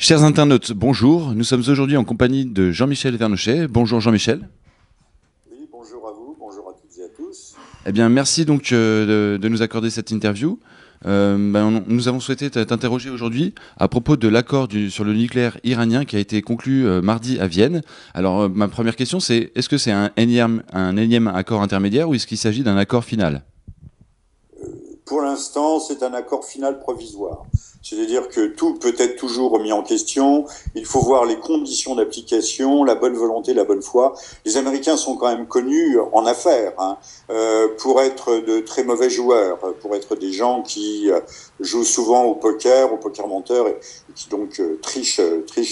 Chers internautes, bonjour. Nous sommes aujourd'hui en compagnie de Jean-Michel Vernochet. Bonjour Jean-Michel. Oui, bonjour à vous, bonjour à toutes et à tous. Eh bien, merci donc de nous accorder cette interview. Nous avons souhaité t'interroger aujourd'hui à propos de l'accord sur le nucléaire iranien qui a été conclu mardi à Vienne. Alors, ma première question, c'est est-ce que c'est un énième accord intermédiaire ou est-ce qu'il s'agit d'un accord final? Pour l'instant, c'est un accord final provisoire. C'est-à-dire que tout peut être toujours remis en question. Il faut voir les conditions d'application, la bonne volonté, la bonne foi. Les Américains sont quand même connus en affaires pour être de très mauvais joueurs, pour être des gens qui jouent souvent au poker menteur et qui donc trichent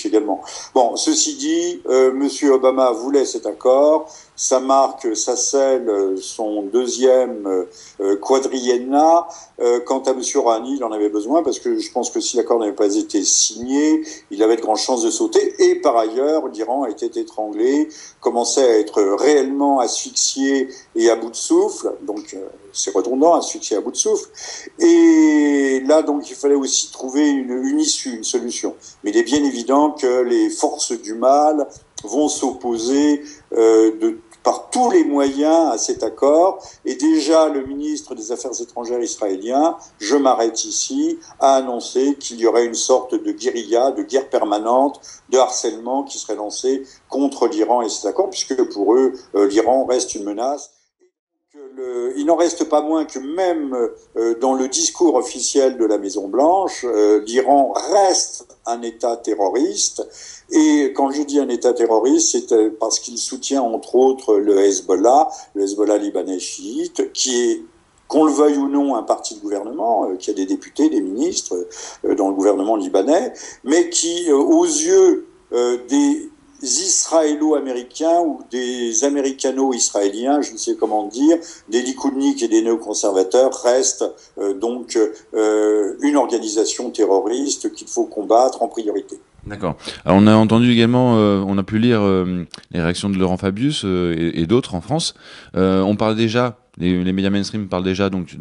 également. Bon, ceci dit, Monsieur Obama voulait cet accord. Ça marque, ça scelle son deuxième quadriennat. Quant à M. Rouhani, il en avait besoin parce que je pense que si l'accord n'avait pas été signé, il avait de grandes chances de sauter. Et par ailleurs, l'Iran était étranglé, commençait à être réellement asphyxié et à bout de souffle. Donc c'est redondant, asphyxié à bout de souffle. Et là, donc, il fallait aussi trouver une issue, une solution. Mais il est bien évident que les forces du mal vont s'opposer par tous les moyens à cet accord. Et déjà, le ministre des Affaires étrangères israélien, je m'arrête ici, a annoncé qu'il y aurait une sorte de guérilla, de guerre permanente, de harcèlement qui serait lancé contre l'Iran et cet accord, puisque pour eux, l'Iran reste une menace. Il n'en reste pas moins que même dans le discours officiel de la Maison-Blanche, l'Iran reste un État terroriste. Et quand je dis un État terroriste, c'est parce qu'il soutient entre autres le Hezbollah libanais chiite, qui est, qu'on le veuille ou non, un parti de gouvernement, qui a des députés, des ministres dans le gouvernement libanais, mais qui, aux yeux des israélo-américains ou des américano-israéliens, je ne sais comment dire, des likoudniks et des néoconservateurs restent donc une organisation terroriste qu'il faut combattre en priorité. D'accord. Alors, on a entendu également, on a pu lire les réactions de Laurent Fabius et d'autres en France. On parle déjà, les médias mainstream parlent déjà donc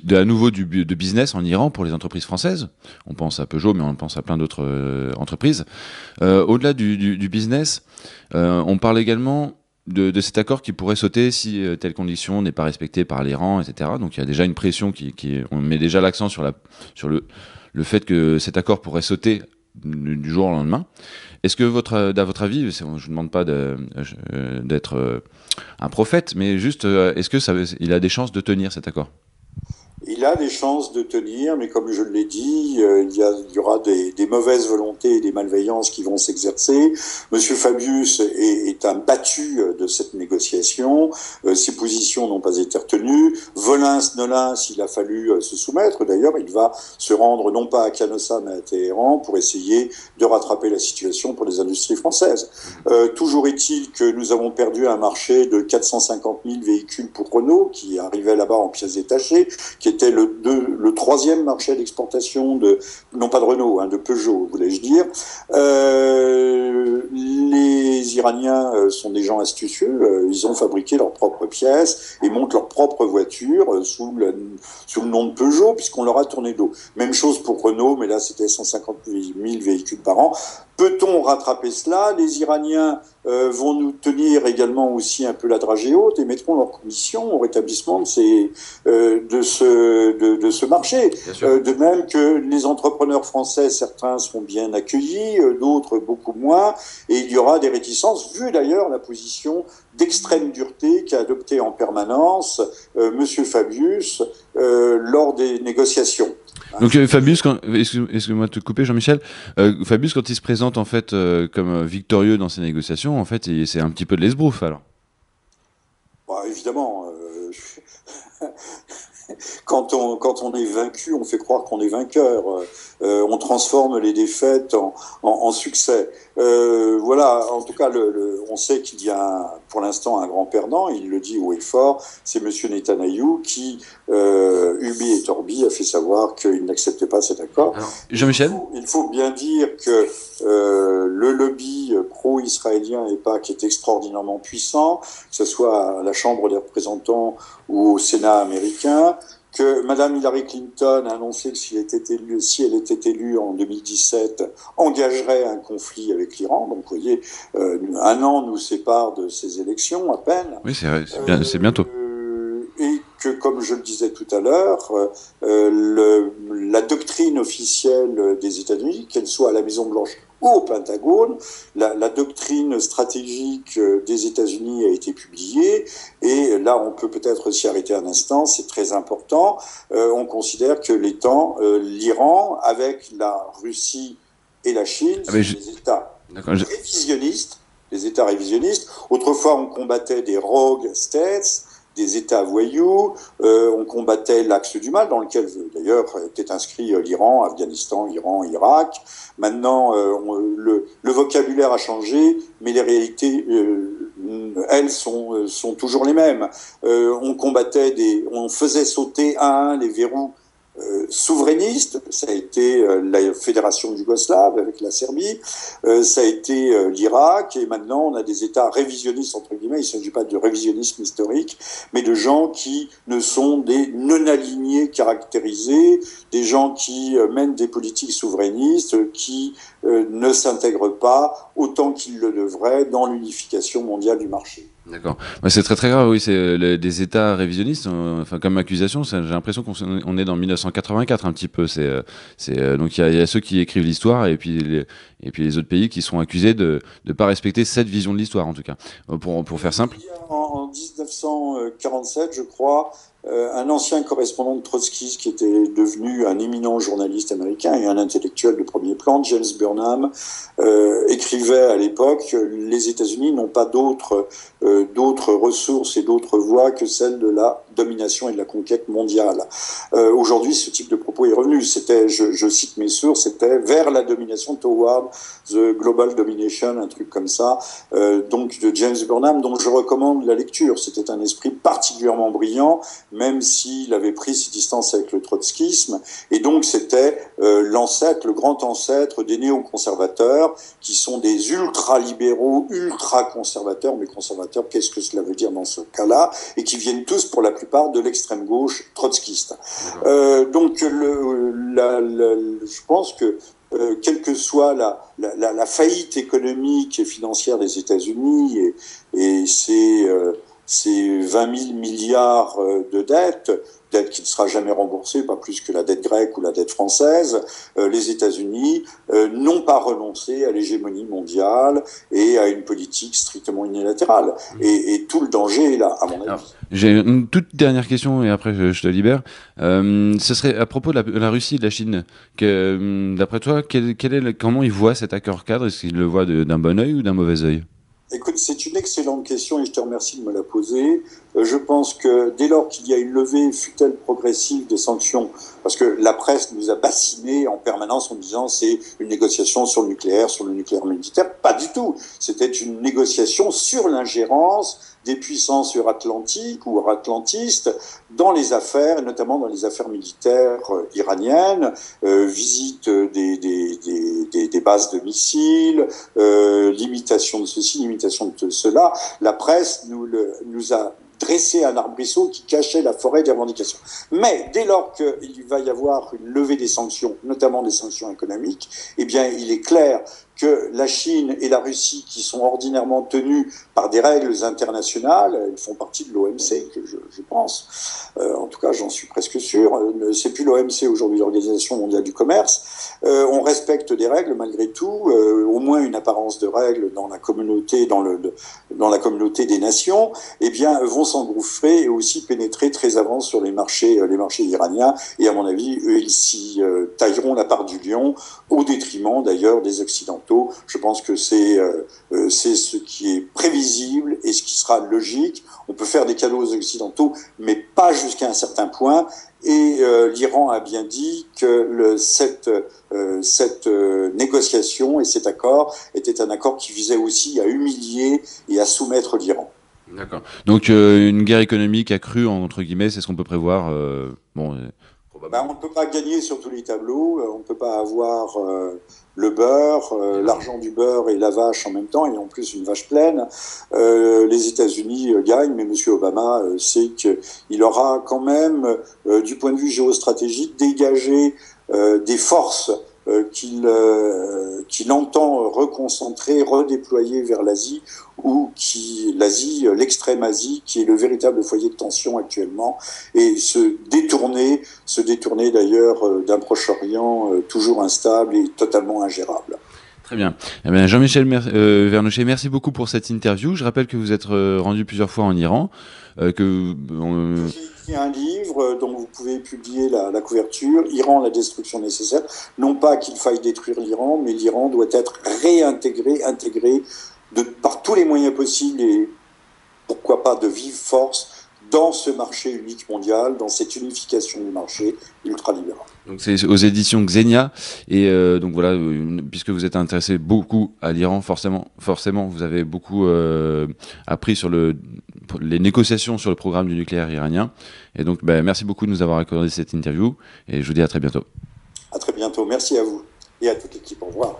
à nouveau de business en Iran pour les entreprises françaises. On pense à Peugeot, mais on pense à plein d'autres entreprises. Au-delà du business, on parle également de cet accord qui pourrait sauter si telle condition n'est pas respectée par l'Iran, etc. Donc il y a déjà une pression on met déjà l'accent sur le fait que cet accord pourrait sauter du jour au lendemain. Est-ce que à votre avis, je ne vous demande pas d'être un prophète, mais juste, est-ce que il a des chances de tenir cet accord? Il a des chances de tenir, mais comme je l'ai dit, il y aura des mauvaises volontés et des malveillances qui vont s'exercer. Monsieur Fabius est un battu de cette négociation. Ses positions n'ont pas été retenues. Volins-nolins, il a fallu se soumettre. D'ailleurs, il va se rendre non pas à Canossa, mais à Téhéran pour essayer de rattraper la situation pour les industries françaises. Toujours est-il que nous avons perdu un marché de 450 000 véhicules pour Renault, qui arrivait là-bas en pièces détachées, qui était le troisième marché d'exportation non pas de Renault, de Peugeot, voulais-je dire. Les Iraniens sont des gens astucieux, ils ont fabriqué leurs propres pièces et montent leurs propres voitures sous le nom de Peugeot, puisqu'on leur a tourné dos. Même chose pour Renault, mais là c'était 150 000 véhicules par an. Peut-on rattraper cela? Les Iraniens vont nous tenir également aussi un peu la dragée haute et mettront leurs conditions au rétablissement de ce marché. De même que les entrepreneurs français, certains seront bien accueillis, d'autres beaucoup moins, et il y aura des réticences, vu d'ailleurs la position d'extrême dureté qu'a adoptée en permanence Monsieur Fabius lors des négociations. Donc Fabius, excuse-moi de te couper, Jean-Michel. Fabius, quand il se présente en fait comme victorieux dans ces négociations, en fait, c'est un petit peu de l'esbrouf alors. Bah, évidemment. Quand on est vaincu, on fait croire qu'on est vainqueur. On transforme les défaites en succès. Voilà, en tout cas, on sait qu'il y a pour l'instant un grand perdant, il le dit haut et fort, c'est Monsieur Netanyahou qui, Ubi et Torbi, a fait savoir qu'il n'acceptait pas cet accord. Jean-Michel ? Il faut bien dire que le lobby pro-israélien EPAC est extraordinairement puissant, que ce soit à la Chambre des représentants ou au Sénat américain. que Madame Hillary Clinton a annoncé que si elle était élue en 2017, engagerait un conflit avec l'Iran. Donc, vous voyez, un an nous sépare de ces élections à peine. Oui, c'est vrai, c'est bientôt. Et que, comme je le disais tout à l'heure, la doctrine officielle des États-Unis, qu'elle soit à la Maison-Blanche ou au Pentagone, la doctrine stratégique des États-Unis a été publiée, et là on peut peut-être s'y arrêter un instant, c'est très important. On considère que l'Iran, avec la Russie et la Chine, sont des États révisionnistes. Des États révisionnistes. Autrefois, on combattait des rogue states, des États voyous, on combattait l'axe du mal, dans lequel d'ailleurs était inscrit l'Iran, Afghanistan, Iran, Irak. Maintenant, le vocabulaire a changé, mais les réalités, elles, sont toujours les mêmes. On faisait sauter un à un les verrous souverainiste, ça a été la fédération yougoslave avec la Serbie, ça a été l'Irak, et maintenant on a des États révisionnistes, entre guillemets. Il ne s'agit pas de révisionnisme historique, mais de gens qui ne sont des non-alignés caractérisés, des gens qui mènent des politiques souverainistes, qui ne s'intègrent pas autant qu'ils le devraient dans l'unification mondiale du marché. D'accord. Ouais, c'est très très grave, oui, c'est des États révisionnistes, enfin comme accusation, j'ai l'impression qu'on est dans 1984 un petit peu. Donc il y a ceux qui écrivent l'histoire et puis les autres pays qui sont accusés de ne pas respecter cette vision de l'histoire en tout cas. Pour faire simple. En 1947, je crois, un ancien correspondant de Trotsky, qui était devenu un éminent journaliste américain et un intellectuel de premier plan, James Burnham, écrivait à l'époque: les États-Unis n'ont pas d'autres ressources et d'autres voies que celle de la domination et de la conquête mondiale. Aujourd'hui, ce type de propos est revenu. C'était, je cite mes sources, c'était vers la domination, toward the global domination, un truc comme ça. Donc de James Burnham, dont je recommande la lecture. C'était un esprit particulièrement brillant, même s'il avait pris ses distances avec le trotskisme. Et donc c'était le grand ancêtre des néoconservateurs, qui sont des ultra-libéraux, ultra-conservateurs. Mais conservateurs, qu'est-ce que cela veut dire dans ce cas-là? Et qui viennent tous, pour la plupart, de l'extrême gauche trotskiste. Donc je pense que quelle que soit la faillite économique et financière des États-Unis et ces 20 000 milliards de dettes qui ne sera jamais remboursée, pas plus que la dette grecque ou la dette française, les États-Unis n'ont pas renoncé à l'hégémonie mondiale et à une politique strictement unilatérale. Et tout le danger est là, à mon avis. Alors, j'ai une toute dernière question et après je te libère. Ce serait à propos de la Russie et de la Chine. D'après toi, comment ils voient cet accord cadre? Est-ce qu'ils le voient d'un bon œil ou d'un mauvais œil? Écoute, c'est une excellente question et je te remercie de me la poser. Je pense que dès lors qu'il y a une levée, fût-elle progressive, des sanctions, parce que la presse nous a bassinés en permanence en disant c'est une négociation sur le nucléaire militaire. Pas du tout. C'était une négociation sur l'ingérence des puissances euro-atlantiques ou euro-atlantistes dans les affaires, et notamment dans les affaires militaires iraniennes, visite des bases de missiles, limitation de ceci, limitation de cela. La presse nous a dressé un arbrisseau qui cachait la forêt des revendications. Mais dès lors qu'il va y avoir une levée des sanctions, notamment des sanctions économiques, eh bien, il est clair que la Chine et la Russie, qui sont ordinairement tenues par des règles internationales, elles font partie de l'OMC, que je pense, en tout cas j'en suis presque sûr, c'est plus l'OMC aujourd'hui, l'Organisation mondiale du commerce, on respecte des règles malgré tout, au moins une apparence de règles dans la communauté, dans la communauté des nations, eh bien vont s'engouffrer et aussi pénétrer très avant sur les marchés iraniens, et à mon avis, eux, ils s'y tailleront la part du lion, au détriment d'ailleurs des Occidentaux. Je pense que c'est ce qui est prévisible et ce qui sera logique. On peut faire des cadeaux aux Occidentaux, mais pas jusqu'à un certain point. Et l'Iran a bien dit que cette négociation et cet accord était un accord qui visait aussi à humilier et à soumettre l'Iran. D'accord. Donc une guerre économique accrue, entre guillemets, c'est ce qu'on peut prévoir On ne peut pas gagner sur tous les tableaux, on ne peut pas avoir le beurre, l'argent du beurre et la vache en même temps, et en plus une vache pleine. Les États-Unis gagnent, mais M. Obama sait qu'il aura quand même, du point de vue géostratégique, dégagé des forces qu'il entend reconcentrer, redéployer vers l'Asie, l'extrême Asie, qui est le véritable foyer de tension actuellement, et se détourner d'ailleurs d'un Proche-Orient toujours instable et totalement ingérable. Très bien. Eh bien, Jean-Michel Vernochet, merci beaucoup pour cette interview. Je rappelle que vous êtes rendu plusieurs fois en Iran. J'ai écrit un livre dont vous pouvez publier la couverture, Iran, la destruction nécessaire. Non pas qu'il faille détruire l'Iran, mais l'Iran doit être intégré par tous les moyens possibles et pourquoi pas de vive force dans ce marché unique mondial, dans cette unification du marché ultralibéral. Donc c'est aux éditions Xenia, et donc voilà, puisque vous êtes intéressé beaucoup à l'Iran, forcément vous avez beaucoup appris sur les négociations sur le programme du nucléaire iranien, et donc merci beaucoup de nous avoir accordé cette interview, et je vous dis à très bientôt. À très bientôt, merci à vous et à toute l'équipe, au revoir.